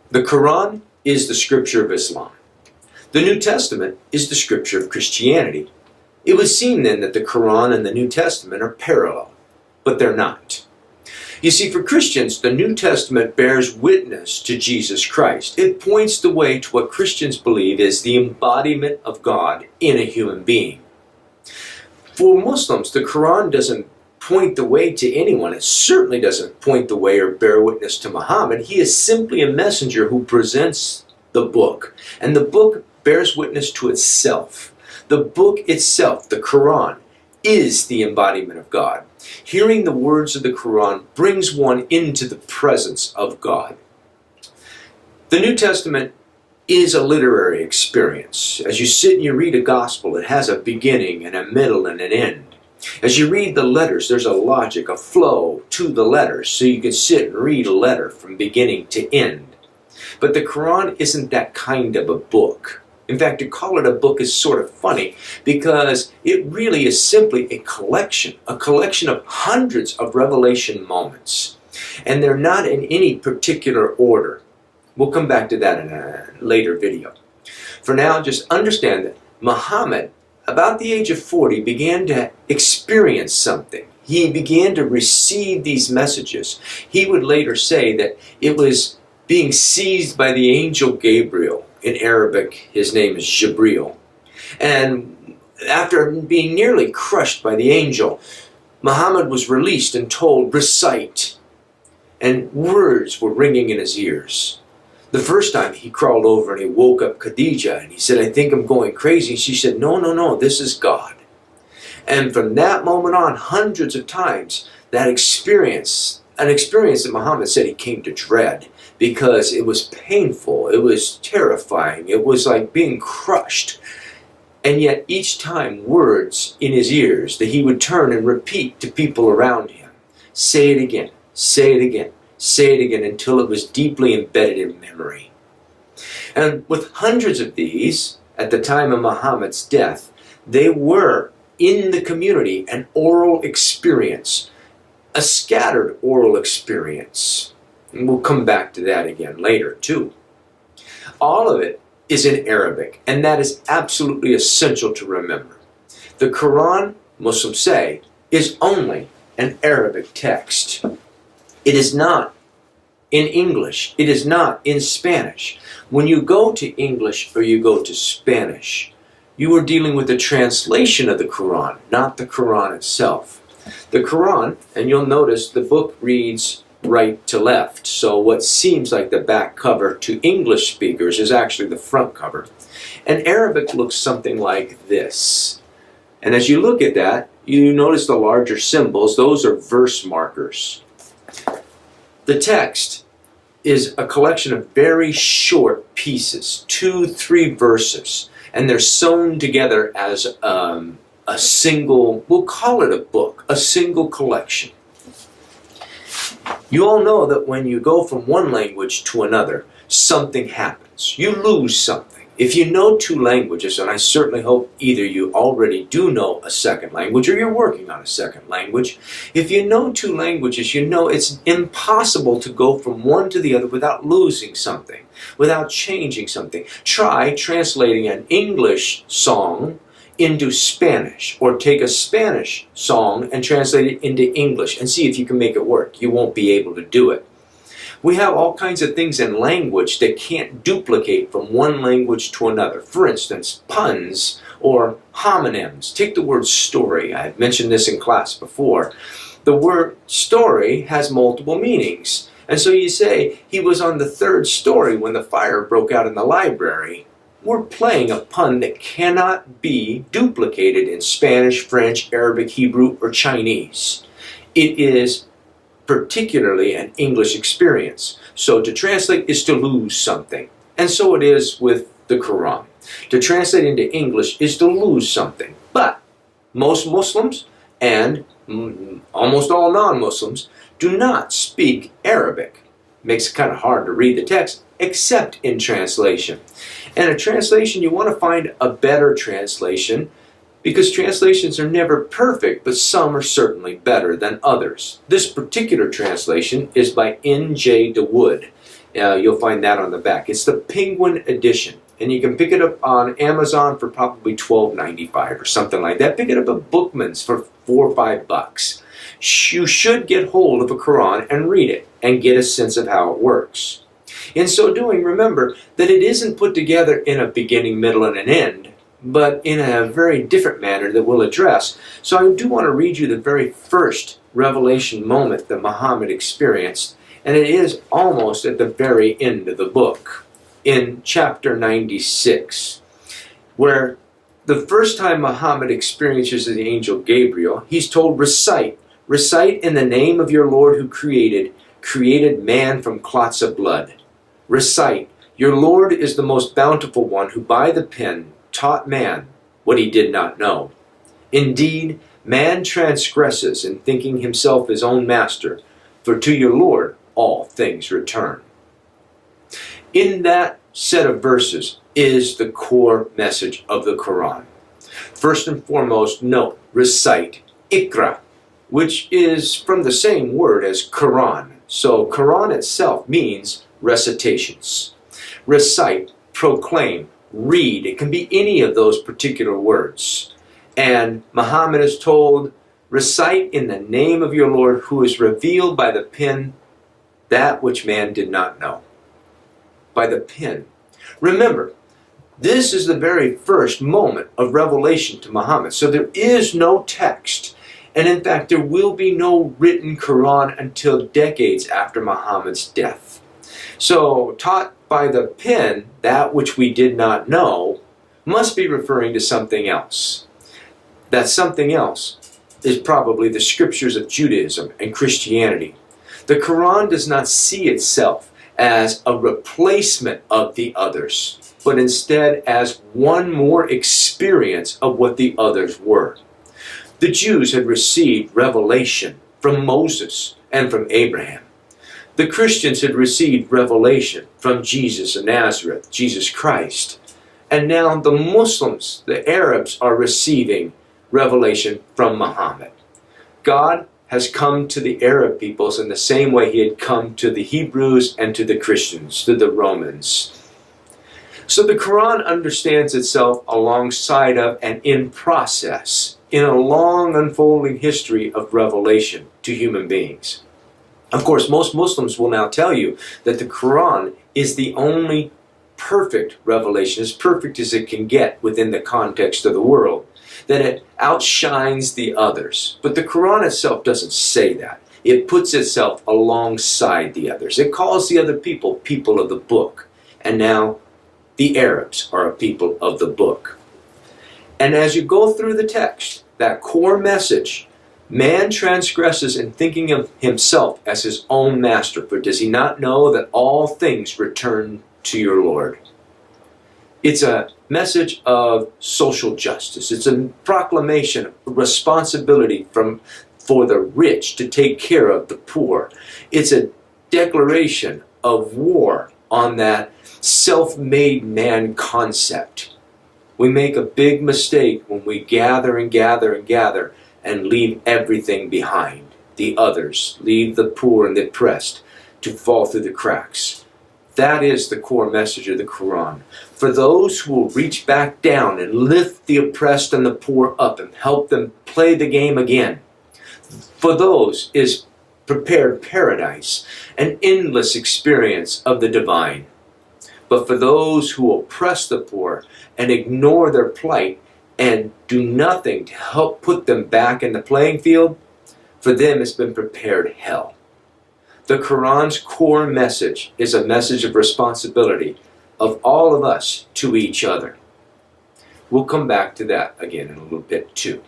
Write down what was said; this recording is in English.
The Quran is the scripture of Islam. The New Testament is the scripture of Christianity. It would seem then that the Quran and the New Testament are parallel, but they're not. You see, for Christians, the New Testament bears witness to Jesus Christ. It points the way to what Christians believe is the embodiment of God in a human being. For Muslims, the Quran doesn't point the way to anyone. It certainly doesn't point the way or bear witness to Muhammad. He is simply a messenger who presents the book, and the book bears witness to itself. The book itself, the Quran, is the embodiment of God. Hearing the words of the Quran brings one into the presence of God. The New Testament is a literary experience. As you sit and you read a gospel, it has a beginning and a middle and an end. As you read the letters, there's a logic, a flow to the letters, so you can sit and read a letter from beginning to end. But the Quran isn't that kind of a book. In fact, to call it a book is sort of funny because it really is simply a collection of hundreds of revelation moments. And they're not in any particular order. We'll come back to that in a later video. For now, just understand that Muhammad, about the age of 40, began to experience something. He began to receive these messages. He would later say that it was being seized by the angel Gabriel. In Arabic, his name is Jibril. And after being nearly crushed by the angel, Muhammad was released and told, recite. And words were ringing in his ears. The first time he crawled over and he woke up Khadija and he said, I think I'm going crazy. She said, no, this is God. And from that moment on, hundreds of times, that experience, an experience that Muhammad said he came to dread because it was painful, it was terrifying, it was like being crushed. And yet each time words in his ears that he would turn and repeat to people around him. Say it again, say it again. Say it again until it was deeply embedded in memory. And with hundreds of these, at the time of Muhammad's death, they were in the community an oral experience, a scattered oral experience. And we'll come back to that again later too. All of it is in Arabic, and that is absolutely essential to remember. The Quran, Muslims say, is only an Arabic text. It is not in English. It is not in Spanish. When you go to English or you go to Spanish, you are dealing with the translation of the Quran, not the Quran itself. The Quran, and you'll notice the book reads right to left. So what seems like the back cover to English speakers is actually the front cover. And Arabic looks something like this. And as you look at that, you notice the larger symbols. Those are verse markers. The text is a collection of very short pieces, 2-3 verses, and they're sewn together as a single, we'll call it a book, a single collection. You all know that when you go from one language to another, something happens. You lose something. If you know 2 languages, and I certainly hope either you already do know a second language or you're working on a second language, if you know 2 languages, you know it's impossible to go from one to the other without losing something, without changing something. Try translating an English song into Spanish, or take a Spanish song and translate it into English and see if you can make it work. You won't be able to do it. We have all kinds of things in language that can't duplicate from one language to another. For instance, puns or homonyms. Take the word story. I've mentioned this in class before. The word story has multiple meanings. And so you say, he was on the 3rd story when the fire broke out in the library. We're playing a pun that cannot be duplicated in Spanish, French, Arabic, Hebrew, or Chinese. It is particularly an English experience. So to translate is to lose something. And so it is with the Quran. To translate into English is to lose something. But most Muslims and almost all non-Muslims do not speak Arabic. Makes it kind of hard to read the text, except in translation. And a translation, you want to find a better translation, because translations are never perfect, but some are certainly better than others. This particular translation is by N.J. DeWood. You'll find that on the back. It's the Penguin edition. And you can pick it up on Amazon for probably $12.95 or something like that. Pick it up at Bookman's for $4 or $5. You should get hold of a Quran and read it and get a sense of how it works. In so doing, remember that it isn't put together in a beginning, middle, and an end, but in a very different manner that we'll address. So I do want to read you the very first revelation moment that Muhammad experienced, and it is almost at the very end of the book, in chapter 96, where the first time Muhammad experiences the angel Gabriel, he's told, recite in the name of your Lord who created man from clots of blood. Recite, your Lord is the most bountiful one who by the pen taught man what he did not know. Indeed, man transgresses in thinking himself his own master, for to your Lord all things return. In that set of verses is the core message of the Quran. First and foremost, note, recite, ikra, which is from the same word as Quran. So Quran itself means recitations. Recite, proclaim, read. It can be any of those particular words. And Muhammad is told, recite in the name of your Lord who is revealed by the pen that which man did not know. By the pen. Remember, this is the very first moment of revelation to Muhammad. So there is no text. And in fact, there will be no written Quran until decades after Muhammad's death. So, taught by the pen, that which we did not know, must be referring to something else. That something else is probably the scriptures of Judaism and Christianity. The Quran does not see itself as a replacement of the others, but instead as one more experience of what the others were. The Jews had received revelation from Moses and from Abraham. The Christians had received revelation from Jesus of Nazareth, Jesus Christ. And now the Muslims, the Arabs, are receiving revelation from Muhammad. God has come to the Arab peoples in the same way he had come to the Hebrews and to the Christians, to the Romans. So the Quran understands itself alongside of and in process, in a long unfolding history of revelation to human beings. Of course, most Muslims will now tell you that the Quran is the only perfect revelation, as perfect as it can get within the context of the world, that it outshines the others. But the Quran itself doesn't say that. It puts itself alongside the others. It calls the other people, people of the book. And now the Arabs are a people of the book. And as you go through the text, that core message, man transgresses in thinking of himself as his own master, for does he not know that all things return to your Lord? It's a message of social justice. It's a proclamation of responsibility for the rich to take care of the poor. It's a declaration of war on that self-made man concept. We make a big mistake when we gather and gather and gather and leave everything behind. The others, leave the poor and the oppressed to fall through the cracks. That is the core message of the Quran. For those who will reach back down and lift the oppressed and the poor up and help them play the game again. For those is prepared paradise, an endless experience of the divine. But for those who oppress the poor and ignore their plight and do nothing to help put them back in the playing field, for them has been prepared hell. The Quran's core message is a message of responsibility of all of us to each other. We'll come back to that again in a little bit too.